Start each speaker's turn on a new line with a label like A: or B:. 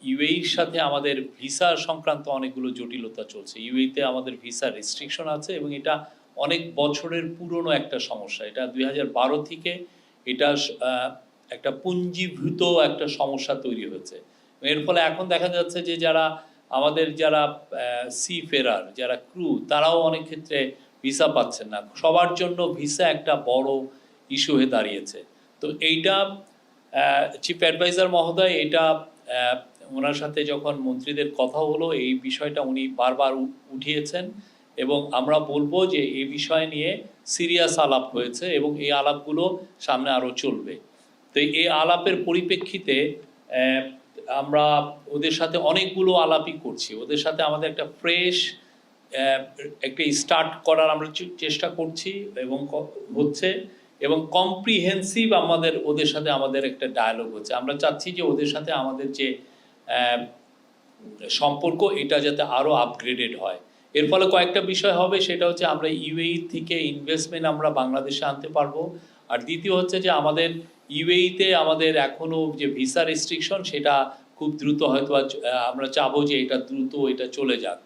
A: ইউএইর সাথে আমাদের ভিসা সংক্রান্ত অনেকগুলো জটিলতা চলছে। ইউএইতে আমাদের ভিসা রেস্ট্রিকশন আছে এবং এটা অনেক বছরের পুরনো একটা সমস্যা। এটা ২০১২ থেকে এটা একটা পুঞ্জীভূত একটা সমস্যা তৈরি হয়েছে। এর ফলে এখন দেখা যাচ্ছে যে যারা সি ফেরার, যারা ক্রু, তারাও অনেক ক্ষেত্রে ভিসা পাচ্ছেন না। সবার জন্য ভিসা একটা বড় ইস্যু হয়ে দাঁড়িয়েছে। তো এইটা চিফ অ্যাডভাইজার মহোদয় এটা ওনার সাথে যখন মন্ত্রীদের কথা হলো এই বিষয়টা উনি বারবার উঠিয়েছেন এবং আমরা বলবো যে এই বিষয় নিয়ে সিরিয়াস আলাপ হয়েছে এবং এই আলাপগুলো সামনে আরও চলবে। তো এই আলাপের পরিপ্রেক্ষিতে আমরা ওদের সাথে অনেকগুলো আলাপই করছি। ওদের সাথে আমাদের একটা ফ্রেশ একটা স্টার্ট করার আমরা চেষ্টা করছি এবং হচ্ছে এবং কম্প্রিহেন্সিভ ওদের সাথে আমাদের একটা ডায়ালগ হচ্ছে। আমরা চাচ্ছি যে ওদের সাথে আমাদের যে সম্পর্ক এটা যাতে আরও আপগ্রেডেড হয়। এর ফলে কয়েকটা বিষয় হবে, সেটা হচ্ছে আমরা ইউএই থেকে ইনভেস্টমেন্ট আমরা বাংলাদেশে আনতে পারবো। আর দ্বিতীয় হচ্ছে যে আমাদের ইউএইতে আমাদের এখনও যে ভিসা রেস্ট্রিকশন সেটা খুব দ্রুত হয়তো আমরা চাবো যে এটা দ্রুত এটা চলে যাক।